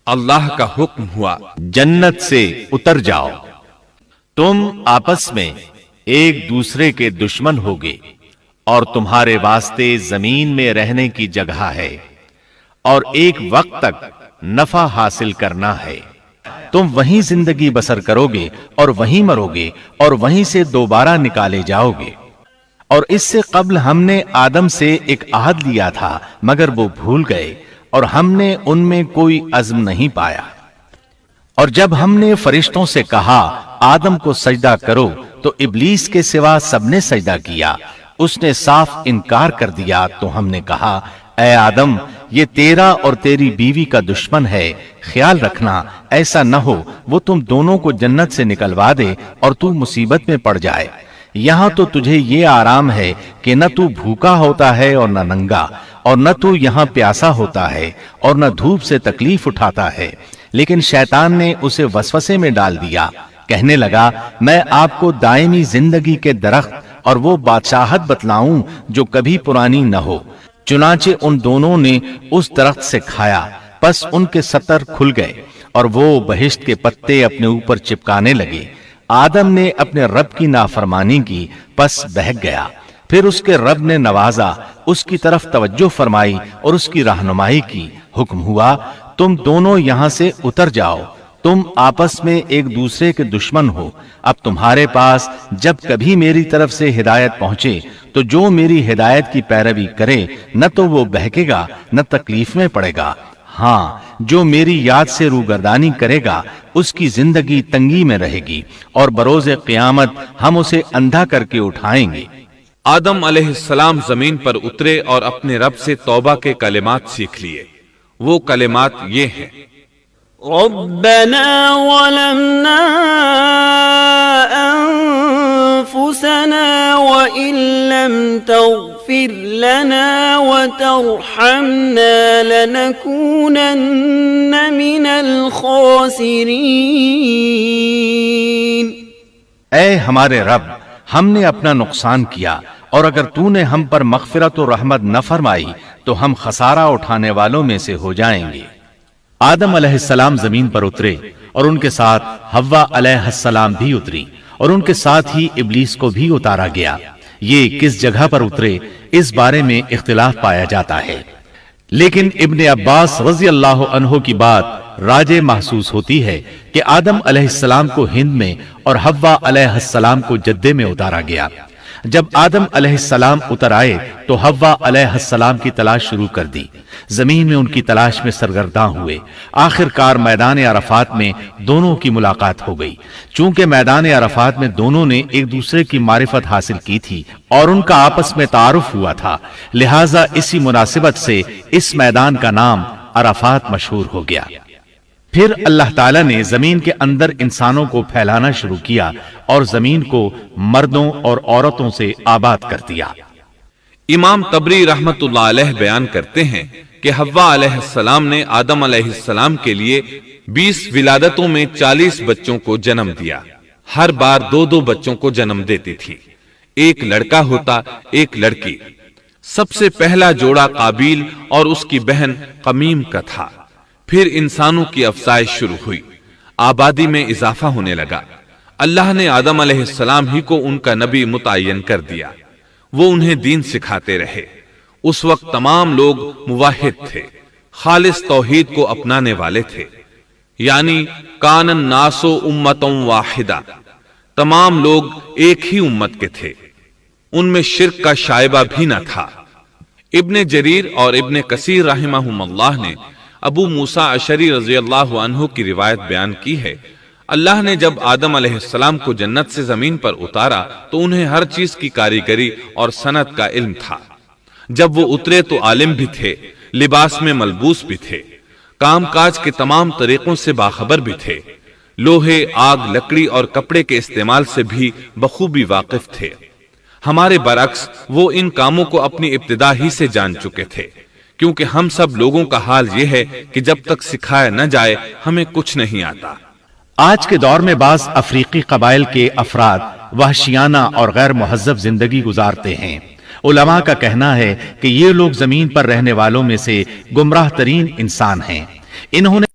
اللہ کا حکم ہوا، جنت سے اتر جاؤ، تم آپس میں ایک دوسرے کے دشمن ہوگے اور تمہارے واسطے زمین میں رہنے کی جگہ ہے اور ایک وقت تک نفع حاصل کرنا ہے۔ تم وہیں زندگی بسر کرو گے اور وہیں مرو گے اور وہیں سے دوبارہ نکالے جاؤ گے۔ اور اس سے قبل ہم نے آدم سے ایک عہد لیا تھا مگر وہ بھول گئے اور ہم نے ان میں کوئی عزم نہیں پایا۔ اور جب ہم نے فرشتوں سے کہا آدم کو سجدہ کرو تو ابلیس کے سوا سب نے سجدہ کیا، اس نے صاف انکار کر دیا۔ تو ہم نے کہا اے آدم، یہ تیرا اور تیری بیوی کا دشمن ہے، خیال رکھنا ایسا نہ ہو وہ تم دونوں کو جنت سے نکلوا دے اور تو مصیبت میں پڑ جائے۔ یہاں تو تجھے یہ آرام ہے کہ نہ تو بھوکا ہوتا ہے اور نہ ننگا، اور نہ تو یہاں پیاسا ہوتا ہے اور نہ دھوپ سے تکلیف اٹھاتا ہے۔ لیکن شیطان نے اسے وسوسے میں ڈال دیا، کہنے لگا میں آپ کو دائمی زندگی کے درخت اور وہ بادشاہت بتلاؤں جو کبھی پرانی نہ ہو۔ چنانچہ ان دونوں نے اس درخت سے کھایا، پس ان کے ستر کھل گئے اور وہ بہشت کے پتے اپنے اوپر چپکانے لگے۔ آدم نے اپنے رب کی نافرمانی کی، پس بہک گیا۔ پھر اس کے رب نے نوازا، اس کی طرف توجہ فرمائی اور اس کی رہنمائی کی۔ حکم ہوا تم دونوں یہاں سے اتر جاؤ، تم آپس میں ایک دوسرے کے دشمن ہو۔ اب تمہارے پاس جب کبھی میری طرف سے ہدایت پہنچے تو جو میری ہدایت کی پیروی کرے نہ تو وہ بہکے گا نہ تکلیف میں پڑے گا، ہاں جو میری یاد سے روگردانی کرے گا اس کی زندگی تنگی میں رہے گی اور بروز قیامت ہم اسے اندھا کر کے اٹھائیں گے۔ آدم علیہ السلام زمین پر اترے اور اپنے رب سے توبہ کے کلمات سیکھ لیے۔ وہ کلمات یہ ہیں: ربنا ظلمنا انفسنا وان لم تغفر لنا وترحمنا لنكونن من الخاسرین۔ اے ہمارے رب، ہم نے اپنا نقصان کیا اور اگر تو نے ہم پر مغفرت و رحمت نہ فرمائی تو ہم خسارہ اٹھانے والوں میں سے ہو جائیں گے۔ آدم علیہ السلام زمین پر اترے اور ان کے ساتھ حوا علیہ السلام بھی اتری اور ان کے ساتھ ہی ابلیس کو بھی اتارا گیا۔ یہ کس جگہ پر اترے اس بارے میں اختلاف پایا جاتا ہے، لیکن ابن عباس رضی اللہ عنہ کی بات راجح محسوس ہوتی ہے کہ آدم علیہ السلام کو ہند میں اور حوا علیہ السلام کو جدے میں اتارا گیا۔ جب آدم علیہ السلام اتر آئے تو حوا علیہ السلام کی تلاش شروع کر دی، زمین میں ان کی تلاش میں سرگرداں ہوئے۔ آخر کار میدان عرفات میں دونوں کی ملاقات ہو گئی۔ چونکہ میدان عرفات میں دونوں نے ایک دوسرے کی معرفت حاصل کی تھی اور ان کا آپس میں تعارف ہوا تھا، لہٰذا اسی مناسبت سے اس میدان کا نام عرفات مشہور ہو گیا۔ پھر اللہ تعالیٰ نے زمین کے اندر انسانوں کو پھیلانا شروع کیا اور زمین کو مردوں اور عورتوں سے آباد کر دیا۔ امام طبری رحمت اللہ علیہ بیان کرتے ہیں کہ حوا علیہ السلام نے آدم علیہ السلام کے لیے 20 ولادتوں میں 40 بچوں کو جنم دیا۔ ہر بار 2 بچوں کو جنم دیتی تھی، ایک لڑکا ہوتا ایک لڑکی۔ سب سے پہلا جوڑا قابیل اور اس کی بہن قمیم کا تھا۔ پھر انسانوں کی افزائش شروع ہوئی، آبادی میں اضافہ ہونے لگا۔ اللہ نے آدم علیہ السلام ہی کو ان کا نبی متعین کر دیا، وہ انہیں دین سکھاتے رہے۔ اس وقت تمام لوگ موحد تھے، خالص توحید کو اپنانے والے تھے، یعنی کان الناس امۃ واحدہ، تمام لوگ ایک ہی امت کے تھے، ان میں شرک کا شائبہ بھی نہ تھا۔ ابن جریر اور ابن کثیر رحمہم اللہ نے ابو موسیٰ اشعری رضی اللہ عنہ کی روایت بیان کی ہے، اللہ نے جب آدم علیہ السلام کو جنت سے زمین پر اتارا تو انہیں ہر چیز کی کاریگری اور صنعت کا علم تھا۔ جب وہ اترے تو عالم بھی تھے، لباس میں ملبوس بھی تھے، کام کاج کے تمام طریقوں سے باخبر بھی تھے، لوہے، آگ، لکڑی اور کپڑے کے استعمال سے بھی بخوبی واقف تھے۔ ہمارے برعکس وہ ان کاموں کو اپنی ابتدا ہی سے جان چکے تھے، کیونکہ ہم سب لوگوں کا حال یہ ہے کہ جب تک سکھایا نہ جائے ہمیں کچھ نہیں آتا۔ آج کے دور میں بعض افریقی قبائل کے افراد وحشیانہ اور غیر مہذب زندگی گزارتے ہیں۔ علماء کا کہنا ہے کہ یہ لوگ زمین پر رہنے والوں میں سے گمراہ ترین انسان ہیں۔ انہوں نے